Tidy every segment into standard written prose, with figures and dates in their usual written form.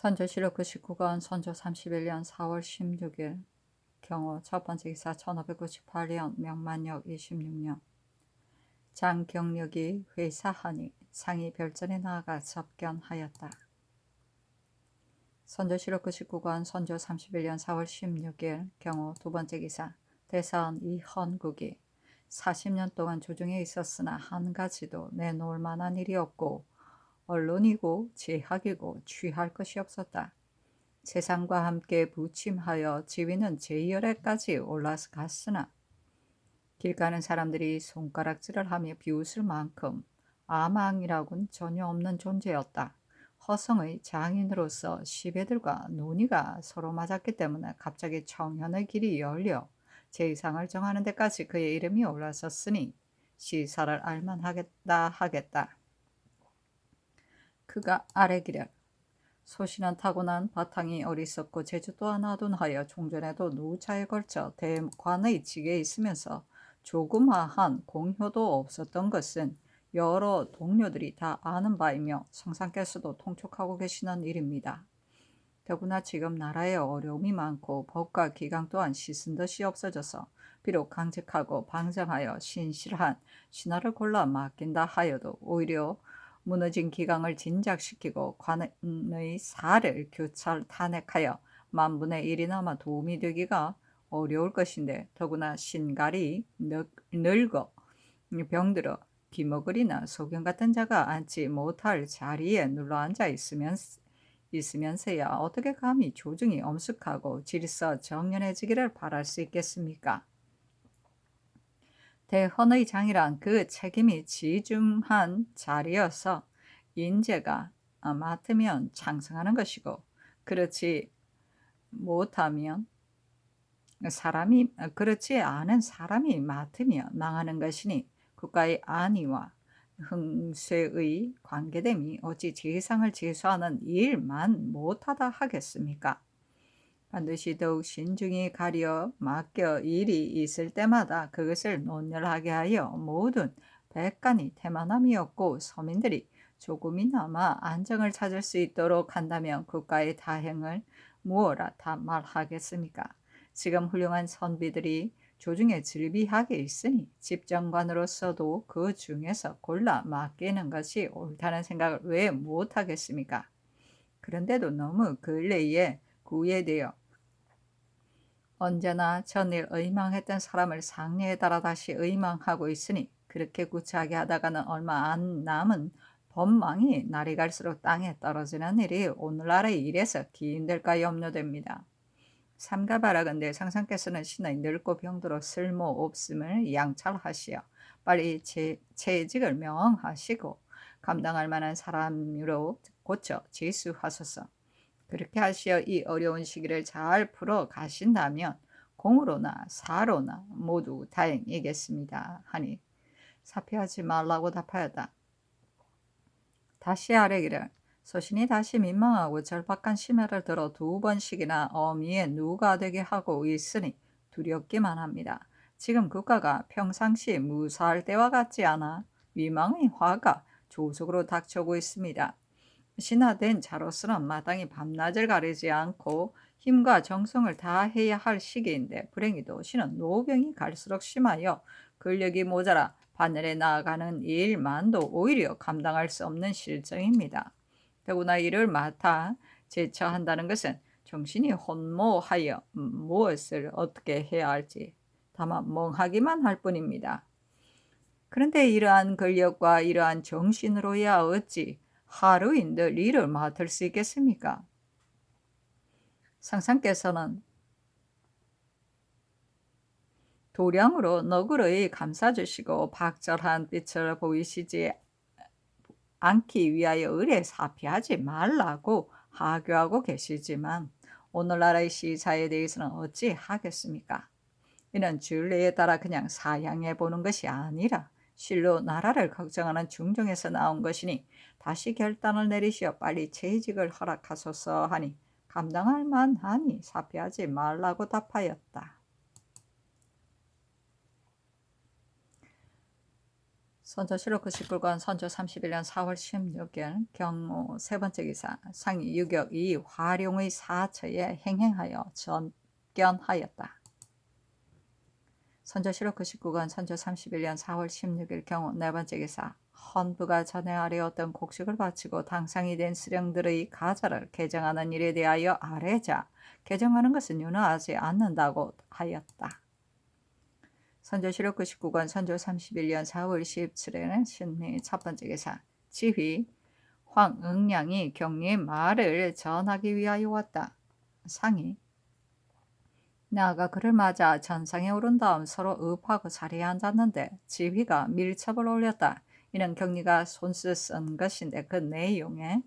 선조실록 99권 선조 31년 4월 16일 경호 첫 번째 기사 1598년 명만역 26년 장경력이 회사하니 상이 별전에 나아가 접견하였다. 선조실록 99권 선조 31년 4월 16일 경호 두 번째 기사 대사원 이헌국이 40년 동안 조정에 있었으나 한 가지도 내놓을 만한 일이 없고 언론이고 제학이고 취할 것이 없었다. 세상과 함께 부침하여 지위는 제2열에까지 올라갔으나 길 가는 사람들이 손가락질을 하며 비웃을 만큼 아망이라고는 전혀 없는 존재였다. 허성의 장인으로서 시배들과 논의가 서로 맞았기 때문에 갑자기 청현의 길이 열려 제2상을 정하는 데까지 그의 이름이 올라섰으니 시사를 알만하겠다 하겠다. 그가 아래기를 소신은 타고난 바탕이 어리석고 재주 또한 아둔하여 종전에도 누차에 걸쳐 대관의 직에 있으면서 조그마한 공효도 없었던 것은 여러 동료들이 다 아는 바이며 성상께서도 통촉하고 계시는 일입니다. 더구나 지금 나라에 어려움이 많고 법과 기강 또한 씻은 듯이 없어져서 비록 강직하고 방정하여 신실한 신하를 골라 맡긴다 하여도 오히려 무너진 기강을 진작시키고 관의 사를 교찰 탄핵하여 만분의 1이나마 도움이 되기가 어려울 것인데 더구나 신갈이 늙어 병들어 기머글이나 소경 같은 자가 앉지 못할 자리에 눌러앉아 있으면서야 어떻게 감히 조정이 엄숙하고 질서 정연해지기를 바랄 수 있겠습니까? 대헌의 장이란 그 책임이 지중한 자리여서 인재가 맡으면 창성하는 것이고 그렇지 못하면 그렇지 않은 사람이 맡으며 망하는 것이니 국가의 안위와 흥쇠의 관계됨이 어찌 제2상을 제수하는 일만 못하다 하겠습니까? 반드시 더욱 신중히 가려 맡겨 일이 있을 때마다 그것을 논열하게 하여 모든 백관이 태만함이었고 서민들이 조금이나마 안정을 찾을 수 있도록 한다면 국가의 다행을 무엇라 다 말하겠습니까? 지금 훌륭한 선비들이 조중에 즐비하게 있으니 집정관으로서도 그 중에서 골라 맡기는 것이 옳다는 생각을 왜 못하겠습니까? 그런데도 너무 근래에 구애되어 언제나 전일 의망했던 사람을 상례에 따라 다시 의망하고 있으니 그렇게 구차하게 하다가는 얼마 안 남은 법망이 날이 갈수록 땅에 떨어지는 일이 오늘날의 일에서 기인될까 염려됩니다. 삼가 바라건대 상상께서는 신의 늙고 병들어 쓸모없음을 양찰하시어 빨리 채직을 명하시고 감당할 만한 사람으로 고쳐 제수하소서. 그렇게 하시어 이 어려운 시기를 잘 풀어 가신다면 공으로나 사로나 모두 다행이겠습니다. 하니 사표하지 말라고 답하였다. 다시 아뢰기를 소신이 다시 민망하고 절박한 심혈을 들어 2번씩이나 어미에 누가 되게 하고 있으니 두렵기만 합니다. 지금 국가가 평상시 무사할 때와 같지 않아 위망의 화가 조속으로 닥쳐오고 있습니다. 신하된 자로서는 마땅히 밤낮을 가리지 않고 힘과 정성을 다해야 할 시기인데 불행히도 신은 노병이 갈수록 심하여 근력이 모자라 바늘에 나아가는 일만도 오히려 감당할 수 없는 실정입니다. 더구나 이를 맡아 제처한다는 것은 정신이 혼모하여 무엇을 어떻게 해야 할지 다만 멍하기만 할 뿐입니다. 그런데 이러한 근력과 이러한 정신으로야 어찌 하루인들 일을 맡을 수 있겠습니까? 상상께서는 도량으로 너그러이 감싸주시고 박절한 빛을 보이시지 않기 위하여 의례 사피하지 말라고 하교하고 계시지만 오늘날의 시사에 대해서는 어찌 하겠습니까? 이는 준례에 따라 그냥 사양해 보는 것이 아니라 실로 나라를 걱정하는 중정에서 나온 것이니 다시 결단을 내리시어 빨리 채직을 허락하소서 하니 감당할 만하니 사피하지 말라고 답하였다. 선조실록 99권 선조 31년 4월 16일 경무 세 번째 기사 상이 유격 이 화룡의 사처에 행행하여 전견하였다. 선조실록 99권 선조 31년 4월 16일 경우 네 번째 기사 헌부가 전에 아뢰었던 곡식을 바치고 당상이 된 수령들의 가자를 개정하는 일에 대하여 아뢰자 개정하는 것은 윤허하지 않는다고 하였다. 선조실록 99권 선조 31년 4월 17일에는 신미 첫 번째 기사 지휘 황응량이 경리의 말을 전하기 위하여 왔다. 상이 나아가 그를 맞아 전상에 오른 다음 서로 읍하고 자리에 앉았는데 지휘가 밀첩을 올렸다. 이는 경리가 손수 쓴 것인데 그 내용에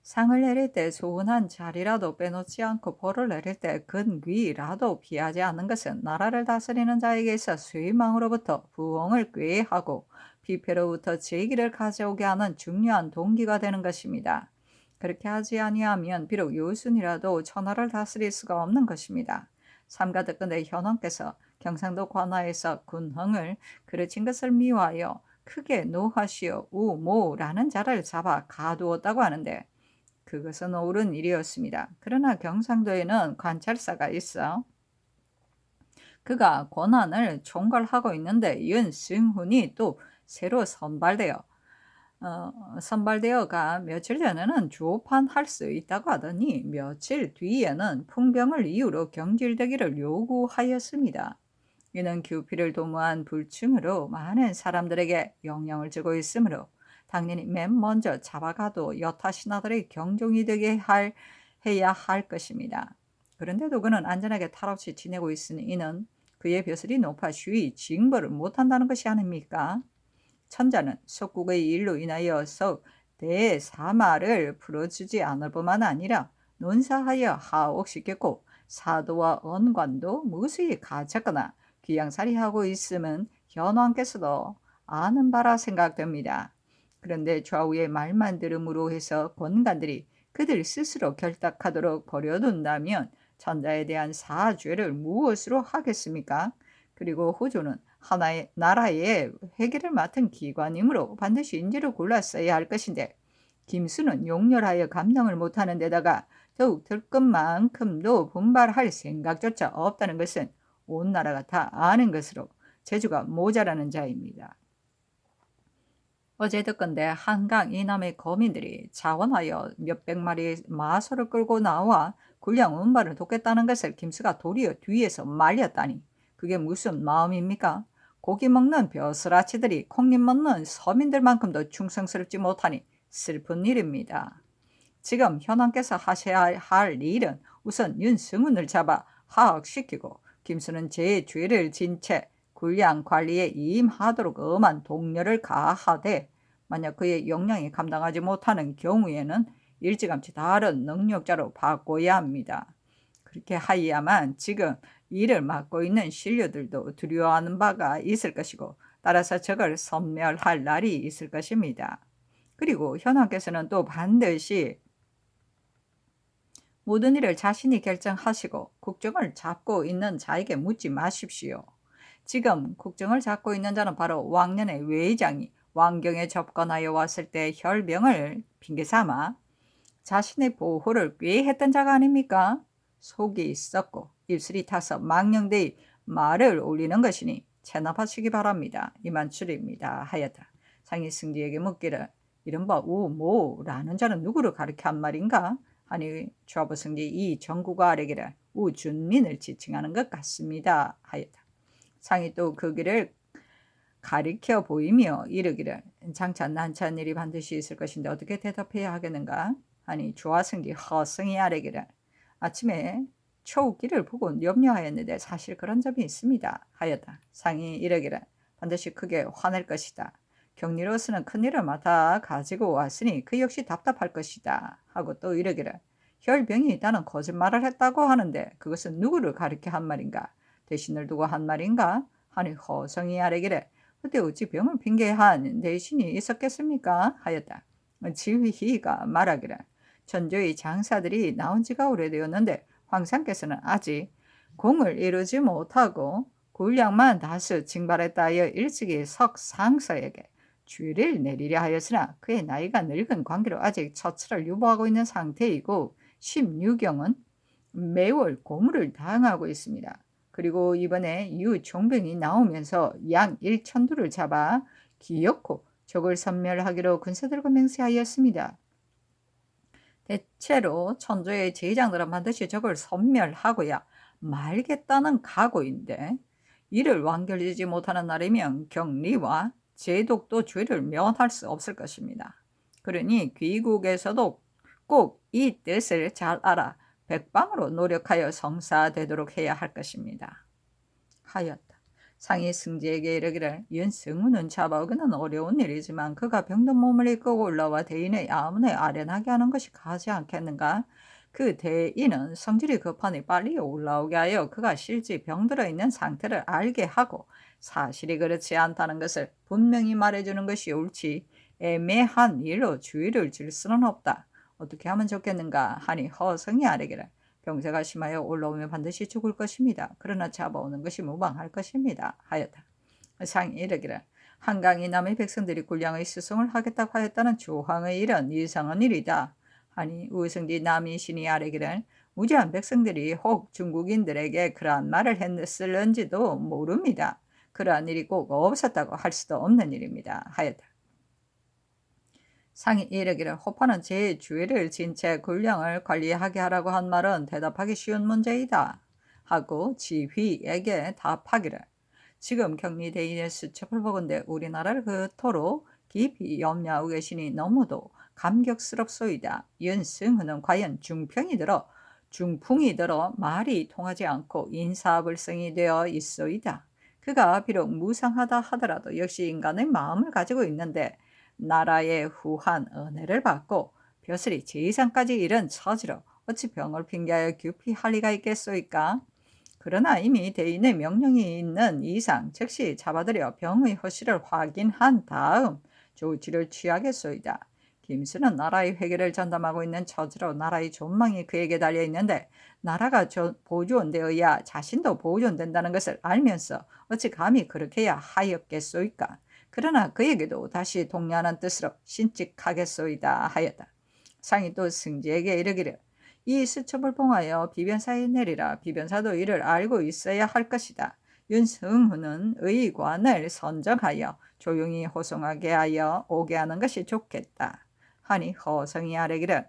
상을 내릴 때 소원한 자리라도 빼놓지 않고 벌을 내릴 때 근귀라도 피하지 않는 것은 나라를 다스리는 자에게 있어 수의망으로부터 부엉을 꾀하고 비패로부터 제기를 가져오게 하는 중요한 동기가 되는 것입니다. 그렇게 하지 아니하면 비록 요순이라도 천하를 다스릴 수가 없는 것입니다. 삼가득 근데 현왕께서 경상도 관하에서 군흥을 그르친 것을 미워하여 크게 노하시어 우모라는 자를 잡아 가두었다고 하는데 그것은 옳은 일이었습니다. 그러나 경상도에는 관찰사가 있어 그가 권한을 총괄하고 있는데 윤승훈이 또 새로 선발되어가 며칠 전에는 조판할 수 있다고 하더니 며칠 뒤에는 풍병을 이유로 경질되기를 요구하였습니다. 이는 규필을 도모한 불충으로 많은 사람들에게 영향을 주고 있으므로 당연히 맨 먼저 잡아가도 여타 신하들의 경종이 되게 해야 할 것입니다. 그런데도 그는 안전하게 탈 없이 지내고 있으니 이는 그의 벼슬이 높아 쉬이 징벌을 못한다는 것이 아닙니까? 천자는 속국의 일로 인하여서 대사마를 풀어주지 않을 뿐만 아니라 논사하여 하옥시켰고 사도와 언관도 무수히 가졌거나 귀양살이하고 있음은 현왕께서도 아는 바라 생각됩니다. 그런데 좌우의 말만 들음으로 해서 권관들이 그들 스스로 결탁하도록 버려둔다면 천자에 대한 사죄를 무엇으로 하겠습니까? 그리고 호조는 하나의 나라의 회계를 맡은 기관이므로 반드시 인재를 골랐어야 할 것인데 김수는 용렬하여 감당을 못하는 데다가 더욱 들것만큼도 분발할 생각조차 없다는 것은 온 나라가 다 아는 것으로 재주가 모자라는 자입니다. 어제 듣건대 한강 이남의 거민들이 자원하여 몇백 마리의 마소를 끌고 나와 군량 운반을 돕겠다는 것을 김수가 도리어 뒤에서 말렸다니 그게 무슨 마음입니까? 고기 먹는 벼슬아치들이 콩잎 먹는 서민들만큼도 충성스럽지 못하니 슬픈 일입니다. 지금 현왕께서 하셔야 할 일은 우선 윤승훈을 잡아 하악시키고 김수는 제 죄를 진 채 군량 관리에 임하도록 엄한 독려를 가하되 만약 그의 역량이 감당하지 못하는 경우에는 일찌감치 다른 능력자로 바꿔야 합니다. 그렇게 하여야만 지금 일을 맡고 있는 신료들도 두려워하는 바가 있을 것이고 따라서 저걸 섬멸할 날이 있을 것입니다. 그리고 현왕께서는 또 반드시 모든 일을 자신이 결정하시고 국정을 잡고 있는 자에게 묻지 마십시오. 지금 국정을 잡고 있는 자는 바로 왕년의 외장이 왕경에 접근하여 왔을 때 혈병을 핑계삼아 자신의 보호를 꾀했던 자가 아닙니까? 속이 썩고 입술이 타서 망령되이 말을 올리는 것이니 체납하시기 바랍니다. 이만 줄입니다. 하였다. 상이 승지에게 묻기를 이른바 우모라는 자는 누구를 가리켜 한 말인가? 하니 좌부 승지 이 정구가 아뢰기를 우준민을 지칭하는 것 같습니다. 하였다. 상이 또 그 길을 가리켜 보이며 이르기를 장차 난처한 일이 반드시 있을 것인데 어떻게 대답해야 하겠는가? 하니 조화승지 허승이 아뢰기를 아침에 초기를 보고 염려하였는데 사실 그런 점이 있습니다. 하였다. 상이 이르기를 반드시 크게 화낼 것이다. 경리로서는 큰일을 맡아 가지고 왔으니 그 역시 답답할 것이다. 하고 또 이르기를 혈병이 있다는 거짓말을 했다고 하는데 그것은 누구를 가리켜 한 말인가? 대신을 두고 한 말인가? 하니 허성이 아뢰기를 그때 어찌 병을 핑계한 대신이 있었겠습니까? 하였다. 지휘가 말하기를 전조의 장사들이 나온 지가 오래되었는데 황상께서는 아직 공을 이루지 못하고 군량만 다수 징발했다 하여 일찍이 석상서에게 주의를 내리려 하였으나 그의 나이가 늙은 관계로 아직 처처를 유보하고 있는 상태이고 심유경은 매월 고물을 당하고 있습니다. 그리고 이번에 유종병이 나오면서 양 1,000두를 잡아 기어코 적을 섬멸하기로 군사들과 맹세하였습니다. 대체로 천조의 제장들은 반드시 적을 섬멸하고야 말겠다는 각오인데 이를 완결지지 못하는 날이면 경리와 제독도 죄를 면할 수 없을 것입니다. 그러니 귀국에서도 꼭 이 뜻을 잘 알아 백방으로 노력하여 성사되도록 해야 할 것입니다. 하였다. 상이 승지에게 이르기를 윤승우는 잡아오기는 어려운 일이지만 그가 병든 몸을 이끌고 올라와 대인의 아문에 아련하게 하는 것이 가지 않겠는가? 그 대인은 성질이 급하니 빨리 올라오게 하여 그가 실제 병들어 있는 상태를 알게 하고 사실이 그렇지 않다는 것을 분명히 말해주는 것이 옳지 애매한 일로 주의를 줄 수는 없다. 어떻게 하면 좋겠는가 하니 허성이 아뢰기를 병세가 심하여 올라오면 반드시 죽을 것입니다. 그러나 잡아오는 것이 무방할 것입니다. 하였다. 상이 이르기를 한강이 남의 백성들이 군량의 수송을 하겠다고 하였다는 조항의 일은 이상한 일이다. 하니 우승지 남이 신이 아뢰기를 무지한 백성들이 혹 중국인들에게 그러한 말을 했을는지도 모릅니다. 그러한 일이 꼭 없었다고 할 수도 없는 일입니다. 하였다. 상이 이르기를 호파는 제 주의를 진 채 군량을 관리하게 하라고 한 말은 대답하기 쉬운 문제이다. 하고 지휘에게 답하기를 지금 경리대인의 수첩을 보건대 우리나라를 그토록 깊이 염려하고 계시니 너무도 감격스럽소이다. 윤승훈은 과연 중풍이 들어 말이 통하지 않고 인사불성이 되어 있소이다. 그가 비록 무상하다 하더라도 역시 인간의 마음을 가지고 있는데 나라의 후한 은혜를 받고 벼슬이 제이상까지 이른 처지로 어찌 병을 핑계하여 규피 할 리가 있겠소이까? 그러나 이미 대인의 명령이 있는 이상 즉시 잡아들여 병의 허실을 확인한 다음 조치를 취하겠소이다. 김수는 나라의 회계를 전담하고 있는 처지로 나라의 존망이 그에게 달려있는데 나라가 보존되어야 자신도 보존된다는 것을 알면서 어찌 감히 그렇게야 하였겠소이까? 그러나 그에게도 다시 동료하는 뜻으로 신직하겠소이다 하였다. 상이 또 승지에게 이르기를 이 수첩을 봉하여 비변사에 내리라. 비변사도 이를 알고 있어야 할 것이다. 윤승훈은 의관을 선정하여 조용히 호송하게 하여 오게 하는 것이 좋겠다. 하니 허성이 아뢰기를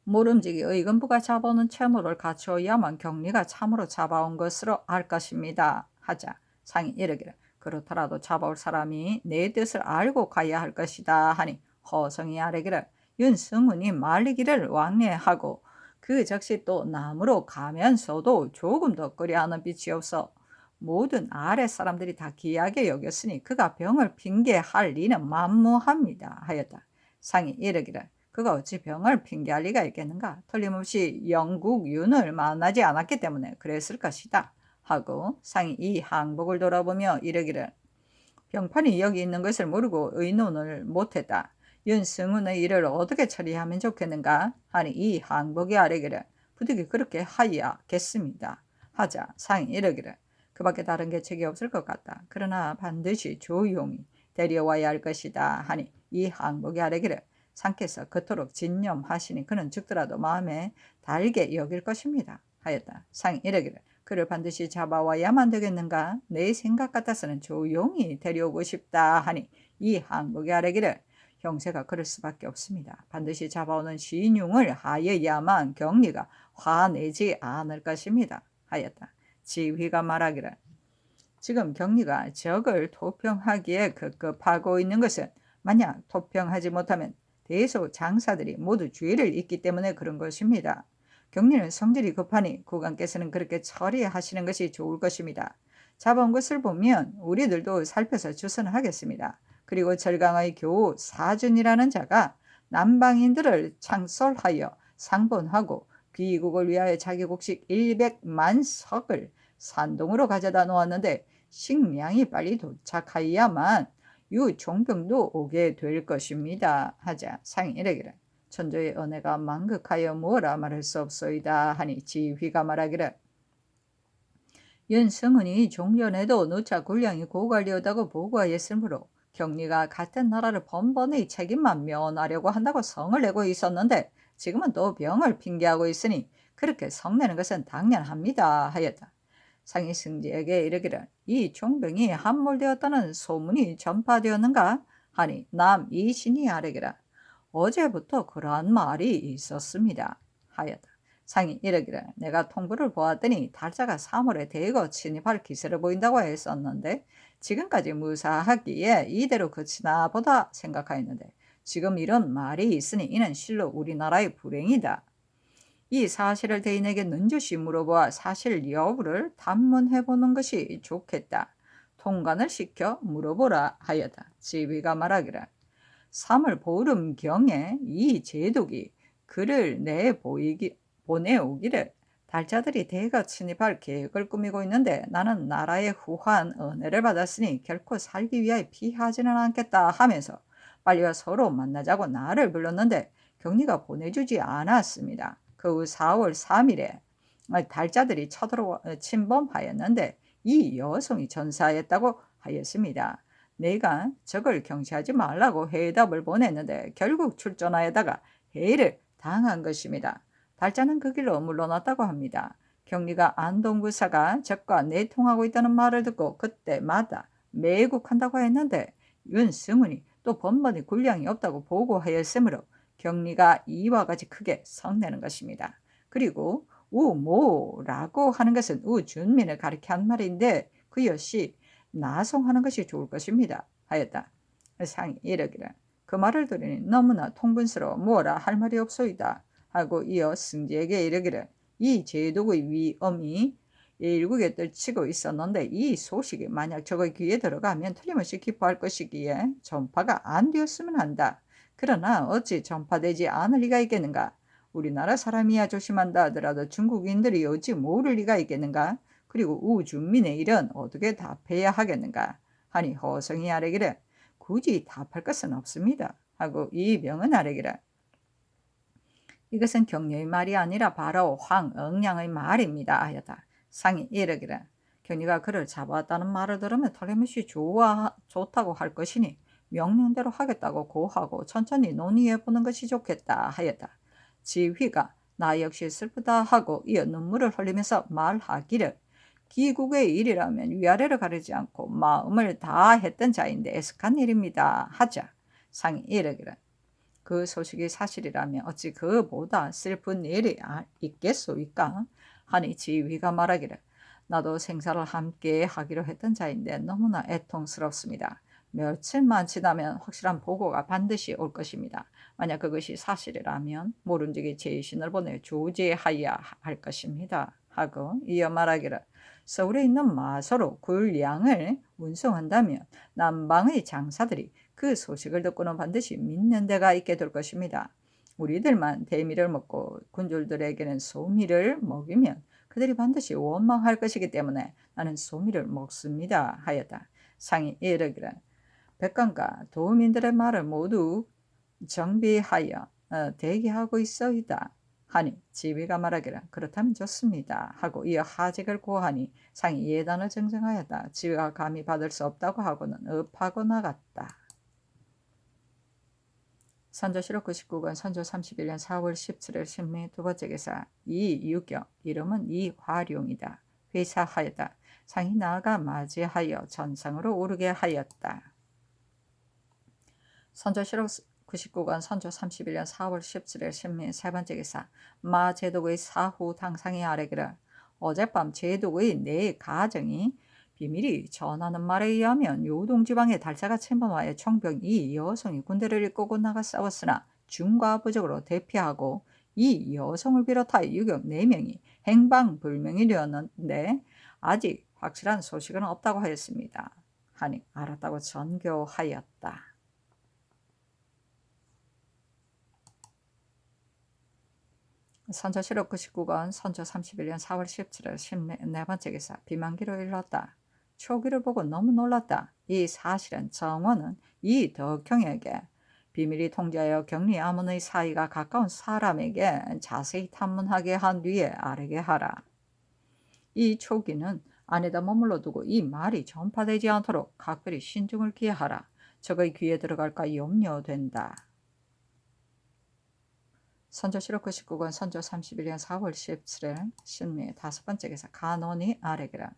모름지기 의금부가 잡아오는 채무를 갖추어야만 경리가 참으로 잡아온 것으로 알 것입니다. 하자 상이 이르기를 그렇더라도 잡아올 사람이 내 뜻을 알고 가야 할 것이다. 하니 허성이 아뢰기를 윤승훈이 말리기를 왕래하고 그 즉시 또 남으로 가면서도 조금 더 끄려하는 빛이 없어 모든 아랫 사람들이 다 귀하게 여겼으니 그가 병을 핑계할 리는 만무합니다. 하였다. 상이 이르기를 그가 어찌 병을 핑계할 리가 있겠는가? 틀림없이 영국윤을 만나지 않았기 때문에 그랬을 것이다. 하고 상이 이 항복을 돌아보며 이르기를 병판이 여기 있는 것을 모르고 의논을 못했다. 윤승훈의 일을 어떻게 처리하면 좋겠는가? 하니 이 항복이 아뢰기를 부득이 그렇게 하야겠습니다. 하자 상이 이르기를 그밖에 다른 계책이 없을 것 같다. 그러나 반드시 조용히 데려와야 할 것이다. 하니 이 항복이 아뢰기를 상께서 그토록 진념하시니 그는 죽더라도 마음에 달게 여길 것입니다. 하였다. 상이 이르기를 그를 반드시 잡아와야만 되겠는가? 내 생각 같아서는 조용히 데려오고 싶다. 하니 이 항복이 아뢰기를 형세가 그럴 수밖에 없습니다. 반드시 잡아오는 신용을 하여야만 경리가 화내지 않을 것입니다. 하였다. 지휘가 말하기를 지금 경리가 적을 토평하기에 급급하고 있는 것은 만약 토평하지 못하면 대소 장사들이 모두 죄를 잊기 때문에 그런 것입니다. 경리는 성질이 급하니 국왕께서는 그렇게 처리하시는 것이 좋을 것입니다. 잡아온 것을 보면 우리들도 살펴서 주선하겠습니다. 그리고 절강의 교우 사준이라는 자가 남방인들을 창설하여 상본하고 귀국을 위하여 자기 곡식 100만 석을 산동으로 가져다 놓았는데 식량이 빨리 도착하여야만 유종병도 오게 될 것입니다. 하자 상이 이르기를 천조의 은혜가 만극하여 무엇라 말할 수 없소이다. 하니 지휘가 말하기를 윤승은이 종전에도 누차 군량이 고갈되었다고 보고하였으므로 경리가 같은 나라를 번번이 책임만 면하려고 한다고 성을 내고 있었는데 지금은 또 병을 핑계하고 있으니 그렇게 성내는 것은 당연합니다 하였다. 상이 승지에게 이르기를 이 종병이 함몰되었다는 소문이 전파되었는가 하니 남 이신이 아뢰기라 어제부터 그러한 말이 있었습니다 하였다. 상이 이르기를 내가 통보를 보았더니 달자가 3월에 대거 침입할 기세를 보인다고 했었는데 지금까지 무사하기에 이대로 그치나 보다 생각하였는데 지금 이런 말이 있으니 이는 실로 우리나라의 불행이다. 이 사실을 대인에게 넌지시 물어보아 사실 여부를 단문해보는 것이 좋겠다. 통관을 시켜 물어보라 하였다. 지휘가 말하기를 3월 보름경에 이 제독이 글을 보내오기를 달자들이 대거 침입할 계획을 꾸미고 있는데 나는 나라의 후한 은혜를 받았으니 결코 살기 위하여 피하지는 않겠다 하면서 빨리와 서로 만나자고 나를 불렀는데 경리가 보내주지 않았습니다. 그 후 4월 3일에 달자들이 침범하였는데 이 여성이 전사했다고 하였습니다. 내가 적을 경시하지 말라고 회답을 보냈는데 결국 출전하여다가 해를 당한 것입니다. 달자는 그 길로 물러났다고 합니다. 경리가 안동구사가 적과 내통하고 있다는 말을 듣고 그때마다 매국한다고 했는데 윤승훈이 또 번번이 군량이 없다고 보고하였으므로 경리가 이와 같이 크게 성내는 것입니다. 그리고 우모라고 하는 것은 우준민을 가리켜 한 말인데 그 역시 나송하는 것이 좋을 것입니다 하였다. 상이 이르기를 그 말을 들으니 너무나 통분스러워 무엇라 할 말이 없소이다 하고 이어 승지에게 이르기를 이 제독의 위엄이 일국에 떨치고 있었는데 이 소식이 만약 적의 귀에 들어가면 틀림없이 기뻐할 것이기에 전파가 안 되었으면 한다. 그러나 어찌 전파되지 않을 리가 있겠는가? 우리나라 사람이야 조심한다 하더라도 중국인들이 어찌 모를 리가 있겠는가? 그리고 우준민의 일은 어떻게 답해야 하겠는가? 하니 허성이 아뢰기를 굳이 답할 것은 없습니다. 하고 이병은 아뢰기를 이것은 경려의 말이 아니라 바로 황응량의 말입니다 하였다. 상이 이르기를 경리가 그를 잡아왔다는 말을 들으면 틀림없이 좋다고 할 것이니 명령대로 하겠다고 고하고 천천히 논의해보는 것이 좋겠다 하였다. 지휘가 나 역시 슬프다 하고 이어 눈물을 흘리면서 말하기를 기국의 일이라면 위아래를 가리지 않고 마음을 다했던 자인데 애석한 일입니다 하자 상이 이르기를 그 소식이 사실이라면 어찌 그보다 슬픈 일이 있겠소이까 하니 지휘가 말하기를 나도 생사를 함께 하기로 했던 자인데 너무나 애통스럽습니다. 며칠만 지나면 확실한 보고가 반드시 올 것입니다. 만약 그것이 사실이라면 모른지기 제신을 보내 조제하여야 할 것입니다. 하고 이어 말하기를 서울에 있는 마소로 굴량을 운송한다면 남방의 장사들이 그 소식을 듣고는 반드시 믿는 데가 있게 될 것입니다. 우리들만 대미를 먹고 군졸들에게는 소미를 먹이면 그들이 반드시 원망할 것이기 때문에 나는 소미를 먹습니다 하였다. 상이 이르기를 백관과 도민들의 말을 모두 정비하여 대기하고 있어이다 하니 지휘가 말하기를 그렇다면 좋습니다 하고 이어 하직을 고하니 상이 예단을 정정하였다. 지휘가 감히 받을 수 없다고 하고는 업하고 나갔다. 선조실록 99권 선조 31년 4월 17일 신미 두 번째 기사 이유경 이름은 이화룡이다. 회사하였다. 상이 나아가 맞이하여 전상으로 오르게 하였다. 선조실록 99권 선조 31년 4월 17일 신미 세 번째 기사 마 제독의 사후 당상이 아뢰기를 어젯밤 제독의 내 가정이 비밀이 전하는 말에 의하면 요동지방의 달자가 침범하여 총병 이 여성이 군대를 이끌고 나가 싸웠으나 중과 부적으로 대피하고 이 여성을 비롯하여 유경 4명이 행방불명이 되었는데 아직 확실한 소식은 없다고 하였습니다. 하니 알았다고 전교하였다. 선조실록 99권 선조 31년 4월 17일 14번째 기사 비만기로 일렀다. 초기를 보고 너무 놀랐다. 이 사실은 정원은 이 덕형에게 비밀이 통제하여 경리 아문의 사이가 가까운 사람에게 자세히 탐문하게 한 뒤에 아뢰게 하라. 이 초기는 안에다 머물러 두고 이 말이 전파되지 않도록 각별히 신중을 기하라. 적의 귀에 들어갈까 염려된다. 선조 실록그 19권 선조 31년 4월 17일 신미 5번째 기사 간언이 아래기라.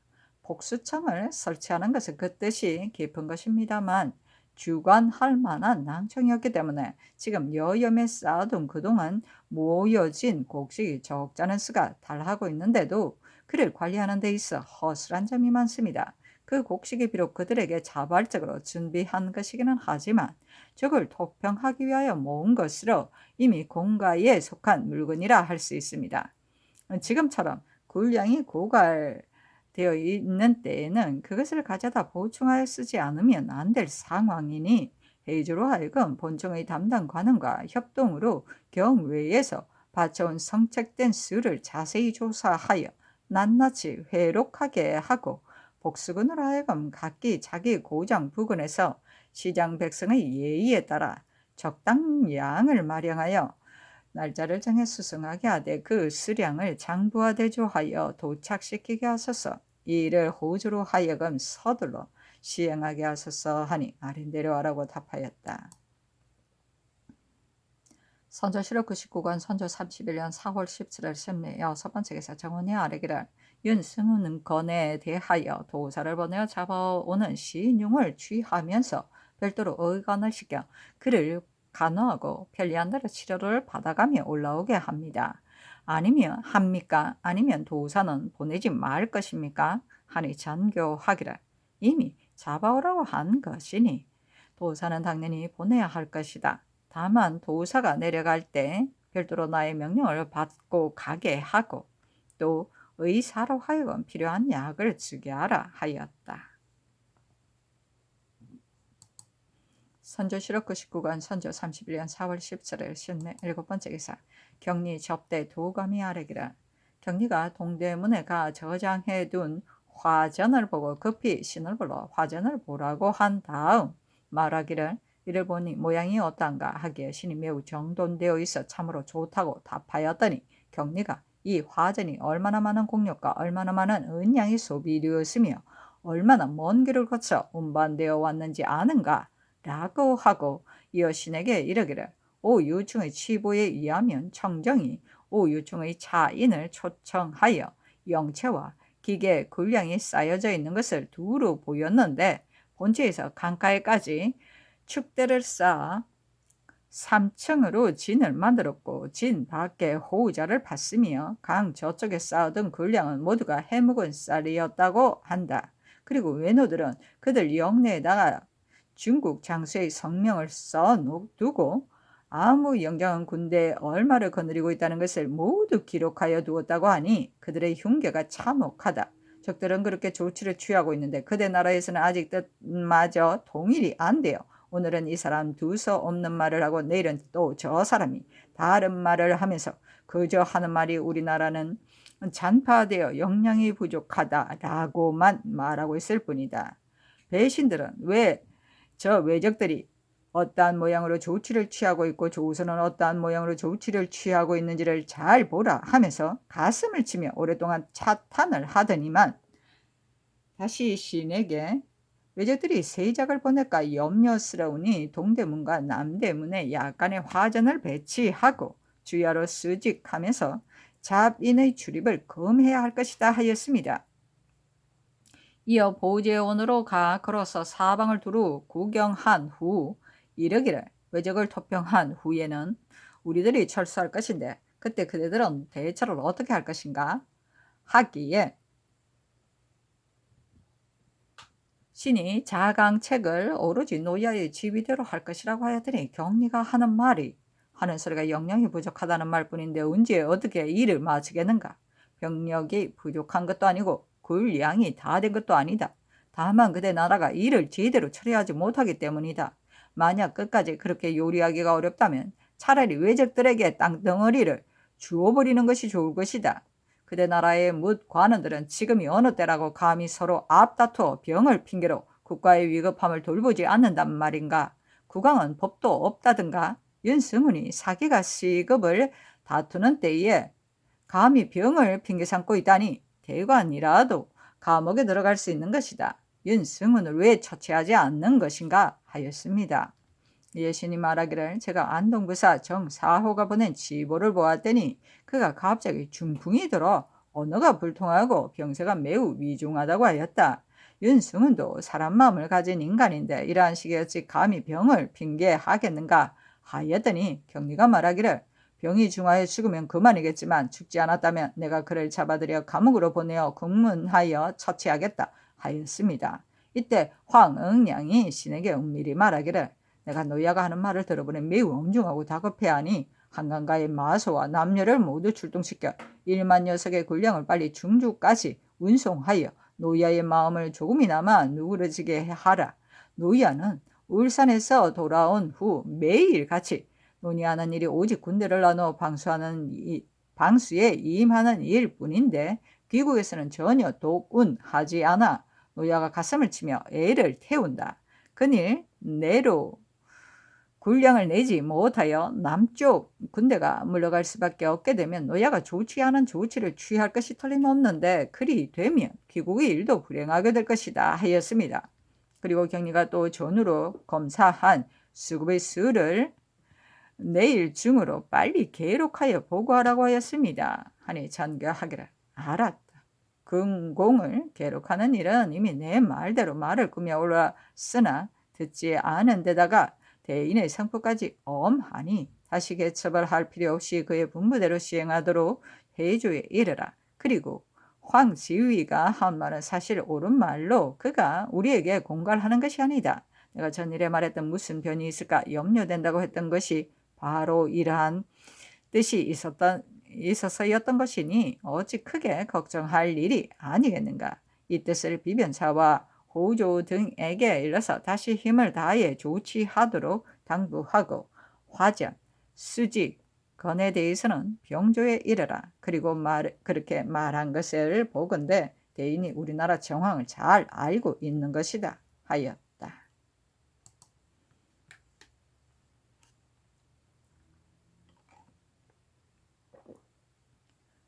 복수청을 설치하는 것은 그 뜻이 깊은 것입니다만 주관할 만한 낭청이었기 때문에 지금 여염에 쌓아둔 그동안 모여진 곡식이 적잖은 수가 달하고 있는데도 그를 관리하는 데 있어 허술한 점이 많습니다. 그 곡식이 비록 그들에게 자발적으로 준비한 것이기는 하지만 적을 토평하기 위하여 모은 것으로 이미 공가에 속한 물건이라 할 수 있습니다. 지금처럼 군량이 고갈되어 있는 때에는 그것을 가져다 보충하여 쓰지 않으면 안 될 상황이니 회주로 하여금 본청의 담당 관원과 협동으로 경외에서 바쳐온 성책된 수를 자세히 조사하여 낱낱이 회록하게 하고 복수군으로 하여금 각기 자기 고장 부근에서 시장 백성의 예의에 따라 적당량을 마련하여 날짜를 정해 수송하게 하되 그 수량을 장부와 대조하여 도착시키게 하소서. 이 일을 호주로 하여금 서둘러 시행하게 하소서 하니 아린대로 하라고 답하였다. 선조 실록 99권 선조 31년 4월 17일 신미 6번째 기사 정원이 아래기를 윤승훈은 건에 대하여 도사를 보내어 잡아오는 시인용을 취하면서 별도로 의관을 시켜 그를 간호하고 편리한 대로 치료를 받아가며 올라오게 합니다. 아니면 합니까? 아니면 도사는 보내지 말 것입니까? 하니 전교하기를 이미 잡아오라고 한 것이니 도사는 당연히 보내야 할 것이다. 다만 도사가 내려갈 때 별도로 나의 명령을 받고 가게 하고 또 의사로 하여금 필요한 약을 주게 하라 하였다. 선조 실록그 19권 선조 31년 4월 17일 신내 7번째 기사 경리 접대 도감이 아래기라. 경리가 동대문에 가 저장해둔 화전을 보고 급히 신을 불러 화전을 보라고 한 다음 말하기를 이를 보니 모양이 어떤가 하기에 신이 매우 정돈되어 있어 참으로 좋다고 답하였더니 경리가 이 화전이 얼마나 많은 공력과 얼마나 많은 은양이 소비되었으며 얼마나 먼 길을 거쳐 운반되어 왔는지 아는가 라고 하고 이어 신에게 이르기를 오유충의 치보에 의하면 청정이 오유충의 차인을 초청하여 영체와 기계 군량이 쌓여져 있는 것을 두루 보였는데 본체에서 강가에까지 축대를 쌓아 3층으로 진을 만들었고 진 밖에 호우자를 팠으며 강 저쪽에 쌓아둔 군량은 모두가 해묵은 쌀이었다고 한다. 그리고 외노들은 그들 영내에다가 중국 장수의 성명을 써두고 아무 영장한 군대에 얼마를 거느리고 있다는 것을 모두 기록하여 두었다고 하니 그들의 흉계가 참혹하다. 적들은 그렇게 조치를 취하고 있는데 그대 나라에서는 아직 뜻마저 통일이 안 돼요. 오늘은 이 사람 두서 없는 말을 하고 내일은 또 저 사람이 다른 말을 하면서 그저 하는 말이 우리나라는 잔파되어 역량이 부족하다라고만 말하고 있을 뿐이다. 배신들은 왜 저 외적들이 어떠한 모양으로 조치를 취하고 있고 조선은 어떠한 모양으로 조치를 취하고 있는지를 잘 보라 하면서 가슴을 치며 오랫동안 차탄을 하더니만 다시 신에게 외적들이 세작을 보낼까 염려스러우니 동대문과 남대문에 약간의 화전을 배치하고 주야로 수직하면서 잡인의 출입을 금해야 할 것이다 하였습니다. 이어 보제원으로 가 걸어서 사방을 두루 구경한 후 이르기를 외적을 토평한 후에는 우리들이 철수할 것인데 그때 그대들은 대처를 어떻게 할 것인가 하기에 신이 자강책을 오로지 노야의 지휘대로 할 것이라고 하였더니 경리가 하는 말이 하는 소리가 역량이 부족하다는 말뿐인데 언제 어떻게 일을 마치겠는가. 병력이 부족한 것도 아니고 군량이 다 된 것도 아니다. 다만 그대 나라가 일을 제대로 처리하지 못하기 때문이다. 만약 끝까지 그렇게 요리하기가 어렵다면 차라리 외적들에게 땅덩어리를 주워버리는 것이 좋을 것이다. 그대 나라의 뭇 관원들은 지금이 어느 때라고 감히 서로 앞다투어 병을 핑계로 국가의 위급함을 돌보지 않는단 말인가. 국왕은 법도 없다든가. 윤승훈이 사기가 시급을 다투는 때에 감히 병을 핑계 삼고 있다니 대관이라도 감옥에 들어갈 수 있는 것이다. 윤승훈을 왜 처치하지 않는 것인가 하였습니다. 예신이 말하기를 제가 안동부사 정사호가 보낸 지보를 보았더니 그가 갑자기 중풍이 들어 언어가 불통하고 병세가 매우 위중하다고 하였다. 윤승훈도 사람 마음을 가진 인간인데 이러한 식의 어찌 감히 병을 핑계하겠는가 하였더니 경리가 말하기를 병이 중하여 죽으면 그만이겠지만 죽지 않았다면 내가 그를 잡아들여 감옥으로 보내어 국문하여 처치하겠다 하였습니다. 이때 황응량이 신에게 은밀히 말하기를 내가 노야가 하는 말을 들어보니 매우 엄중하고 다급해하니 한강가의 마소와 남녀를 모두 출동시켜 1만 녀석의 군량을 빨리 중주까지 운송하여 노야의 마음을 조금이나마 누그러지게 하라. 노야는 울산에서 돌아온 후 매일 같이 논의하는 일이 오직 군대를 나누어 방수에 임하는 일뿐인데 귀국에서는 전혀 독운하지 않아 노야가 가슴을 치며 애를 태운다. 그일 내로 군량을 내지 못하여 남쪽 군대가 물러갈 수밖에 없게 되면 노야가 좋지 않은 조치를 취할 것이 틀림없는데 그리 되면 귀국의 일도 불행하게 될 것이다 하였습니다. 그리고 경리가 또 전후로 검사한 수급의 수를 내일 중으로 빨리 기록하여 보고하라고 하였습니다. 하니 전교하기를 알았다. 근공을 기록하는 일은 이미 내 말대로 말을 꾸며 올랐으나 듣지 않은 데다가 대인의 성품까지 엄하니 다시 개처벌할 필요 없이 그의 분부대로 시행하도록 해주에 이르라. 그리고 황 지휘가 한 말은 사실 옳은 말로 그가 우리에게 공갈하는 것이 아니다. 내가 전일에 말했던 무슨 변이 있을까 염려된다고 했던 것이 바로 이러한 뜻이 있어서였던 것이니 어찌 크게 걱정할 일이 아니겠는가. 이 뜻을 비변사와 호조 등에게 일러서 다시 힘을 다해 조치하도록 당부하고 화전, 수직, 건에 대해서는 병조에 이르라. 그리고 그렇게 말한 것을 보건대 대인이 우리나라 정황을 잘 알고 있는 것이다 하였다.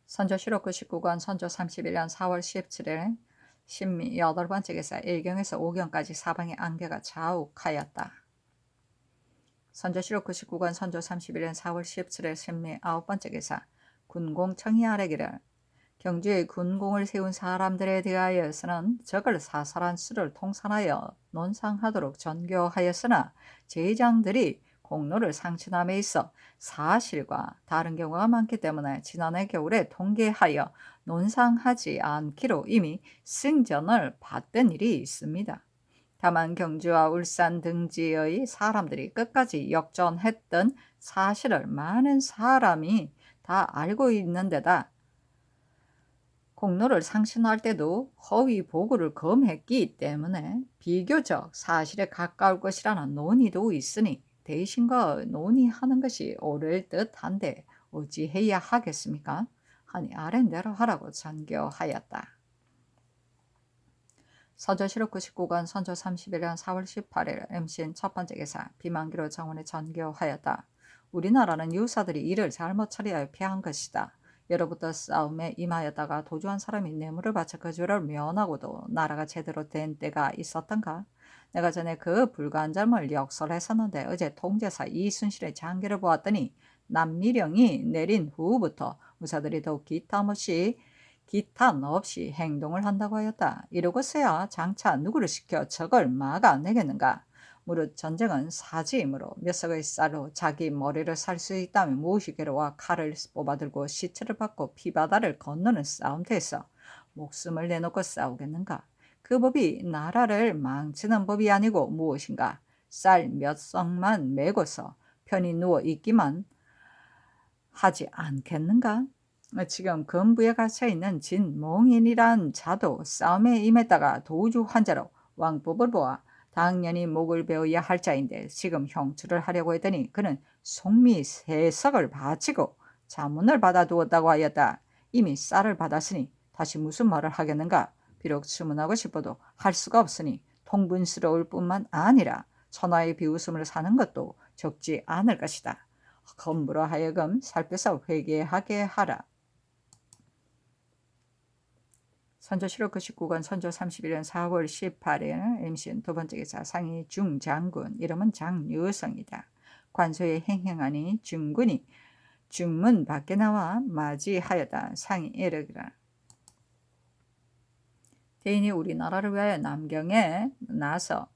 선조실록 99권 선조 31년 4월 17일 신미 8번째 기사 1경에서 5경까지 사방의 안개가 자욱하였다. 선조실록 99권 선조 31년 4월 17일 신미 9번째 기사 군공청이 아래기를 경주에 군공을 세운 사람들에 대하여서는 적을 사살한 수를 통산하여 논상하도록 전교하였으나 제장들이 공로를 상신함에 있어 사실과 다른 경우가 많기 때문에 지난해 겨울에 통계하여 논상하지 않기로 이미 승전을 받던 일이 있습니다. 다만 경주와 울산 등지의 사람들이 끝까지 역전했던 사실을 많은 사람이 다 알고 있는 데다 공로를 상신할 때도 허위 보고를 검했기 때문에 비교적 사실에 가까울 것이라는 논의도 있으니 대신과 논의하는 것이 옳을 듯한데 어찌해야 하겠습니까? 하니 아랜대로 하라고 전교하였다. 선조실록 99권 선조 31년 4월 18일 MCN 첫 번째 기사 비만기로 정원에 전교하였다. 우리나라는 유사들이 이를 잘못 처리하여 피한 것이다. 예로부터 싸움에 임하였다가 도주한 사람이 뇌물을 바쳐 그 죄를 면하고도 나라가 제대로 된 때가 있었던가? 내가 전에 그 불가한 점을 역설했었는데 어제 통제사 이순실의 장계를 보았더니 남미령이 내린 후부터 무사들이 더욱 기탄 없이 행동을 한다고 하였다. 이러고서야 장차 누구를 시켜 적을 막아내겠는가? 무릇 전쟁은 사지이므로 몇 석의 쌀로 자기 머리를 살 수 있다면 무엇이 괴로워 칼을 뽑아들고 시체를 받고 피바다를 건너는 싸움터에서 목숨을 내놓고 싸우겠는가? 그 법이 나라를 망치는 법이 아니고 무엇인가? 쌀 몇 석만 메고서 편히 누워 있기만 하지 않겠는가? 지금 건부에 갇혀있는 진몽인이란 자도 싸움에 임했다가 도주 환자로 왕법을 보아 당연히 목을 베어야 할 자인데 지금 형출을 하려고 했더니 그는 송미 3석을 바치고 자문을 받아두었다고 하였다. 이미 쌀을 받았으니 다시 무슨 말을 하겠는가? 비록 주문하고 싶어도 할 수가 없으니 통분스러울 뿐만 아니라 천하의 비웃음을 사는 것도 적지 않을 것이다. 건부로 하여금 살펴서 회개하게 하라. 선조실록 99권 선조 31년 4월 18일 임신 두 번째 기사 상이 중장군 이름은 장유성이다. 관소에 행행하니 중군이 중문 밖에 나와 맞이하여다. 상이 이르기를 대인이 우리나라를 위하여 남정에 나서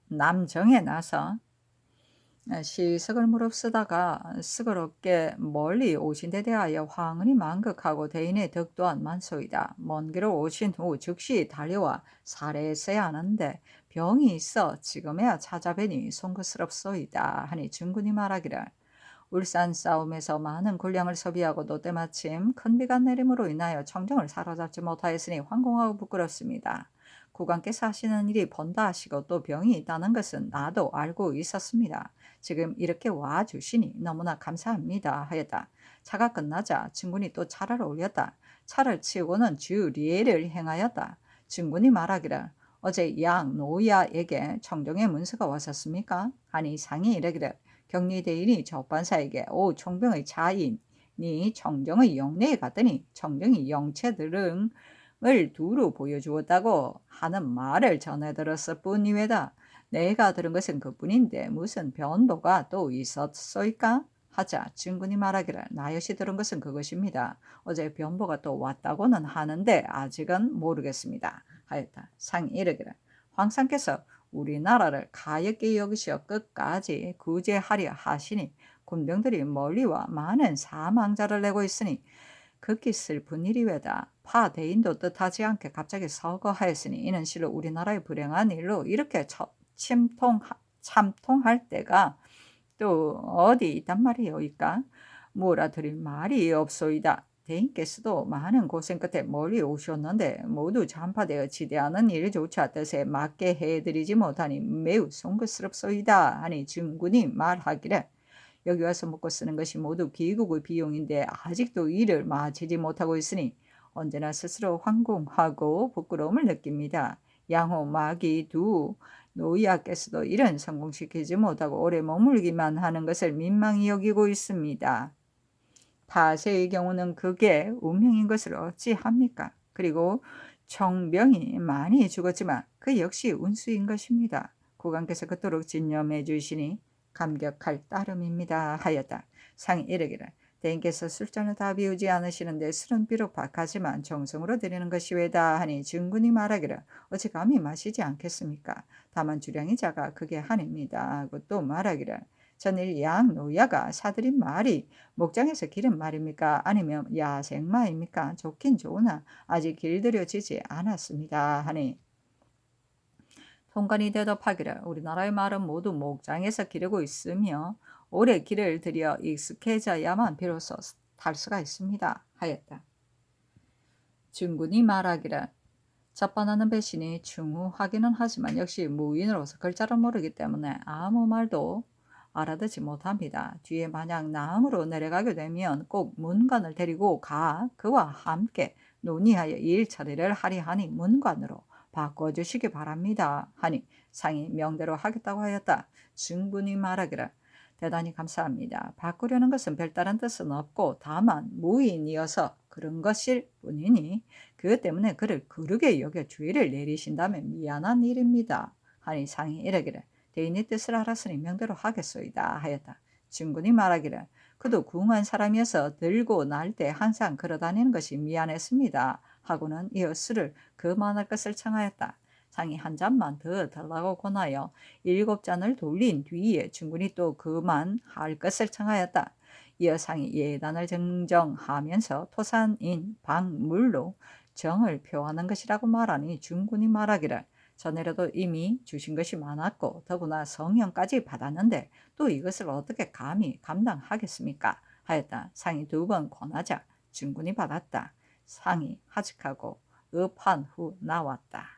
시석을 무릅쓰다가 스그럽게 멀리 오신 데 대하여 황은이 만극하고 대인의 덕 또한 만소이다. 먼 길을 오신 후 즉시 달려와 살해했어야 하는데 병이 있어 지금에야 찾아뵈니 송구스럽소이다 하니 중군이 말하기를 울산 싸움에서 많은 군량을 소비하고도 때마침 큰 비가 내림으로 인하여 청정을 사로잡지 못하였으니 황공하고 부끄럽습니다. 국왕께서 하시는 일이 번다 하시고 또 병이 있다는 것은 나도 알고 있었습니다. 지금 이렇게 와주시니 너무나 감사합니다 하였다. 차가 끝나자 증군이 또 차를 올렸다. 차를 치우고는 주리에를 행하였다. 증군이 말하기를 어제 양 노야에게 청정의 문서가 왔었습니까? 하니 상이 이르기를 경리대인이 적반사에게 오 총병의 자인이 청정의 영내에 갔더니 청정이 영체들을 두루 보여주었다고 하는 말을 전해 들었을 뿐이외다. 내가 들은 것은 그뿐인데 무슨 변보가 또 있었소이까? 하자 증군이 말하기를 나 역시 들은 것은 그것입니다. 어제 변보가 또 왔다고는 하는데 아직은 모르겠습니다. 하였다. 상이 이르기를 황상께서 우리나라를 가엾게 여기시어 끝까지 구제하려 하시니 군병들이 멀리와 많은 사망자를 내고 있으니 극히 슬픈 일이외다. 파 대인도 뜻하지 않게 갑자기 서거하였으니 이는 실로 우리나라의 불행한 일로 이렇게 참통할 때가 또 어디 있단 말이오이까? 뭐라 드릴 말이 없소이다. 대인께서도 많은 고생 끝에 멀리 오셨는데 모두 잔파되어 지대하는 일조차 뜻에 맞게 해드리지 못하니 매우 송구스럽소이다 하니 증군이 말하기를 여기 와서 먹고 쓰는 것이 모두 귀국의 비용인데 아직도 일을 마치지 못하고 있으니 언제나 스스로 황공하고 부끄러움을 느낍니다. 양호 마기 두 노이아께서도 일은 성공시키지 못하고 오래 머물기만 하는 것을 민망히 여기고 있습니다. 파세의 경우는 그게 운명인 것을 어찌합니까? 그리고 청병이 많이 죽었지만 그 역시 운수인 것입니다. 국왕께서 그토록 진념해 주시니 감격할 따름입니다 하였다. 상이 이르기를 대인께서 술잔을 다 비우지 않으시는데 술은 비록 박하지만 정성으로 드리는 것이 왜다 하니 증군이 말하기를 어찌 감히 마시지 않겠습니까? 다만 주량이 작아 그게 한입니다 하고 또 말하기를 전일 양 노야가 사들인 말이 목장에서 기른 말입니까? 아니면 야생마입니까? 좋긴 좋으나 아직 길들여지지 않았습니다 하니 통관이 대답하기를 우리나라의 말은 모두 목장에서 기르고 있으며 오래 길을 들여 익숙해져야만 비로소 탈 수가 있습니다 하였다. 증군이 말하기를 자빠나는 배신이 충후하기는 하지만 역시 무인으로서 글자를 모르기 때문에 아무 말도 알아듣지 못합니다. 뒤에 만약 남으로 내려가게 되면 꼭 문관을 데리고 가 그와 함께 논의하여 일 처리를 하리 하니 문관으로 바꿔주시기 바랍니다 하니 상이 명대로 하겠다고 하였다. 증군이 말하기를 대단히 감사합니다. 바꾸려는 것은 별다른 뜻은 없고 다만 무인이어서 그런 것일 뿐이니 그것 때문에 그를 거르게 여겨 주의를 내리신다면 미안한 일입니다 하니 상이 이르기를 대인의 뜻을 알았으니 명대로 하겠소이다 하였다. 증군이 말하기를 그도 궁한 사람이어서 들고 날 때 항상 걸어다니는 것이 미안했습니다 하고는 이어 술을 그만할 것을 청하였다. 상이 한 잔만 더 달라고 권하여 7잔을 돌린 뒤에 증군이 또 그만할 것을 청하였다. 이어 상이 예단을 정정하면서 토산인 박물로 정을 표하는 것이라고 말하니 증군이 말하기를 전에라도 이미 주신 것이 많았고 더구나 성형까지 받았는데 또 이것을 어떻게 감히 감당하겠습니까? 하였다. 상이 2번 권하자 증군이 받았다. 상이 하직하고 업한 후 나왔다.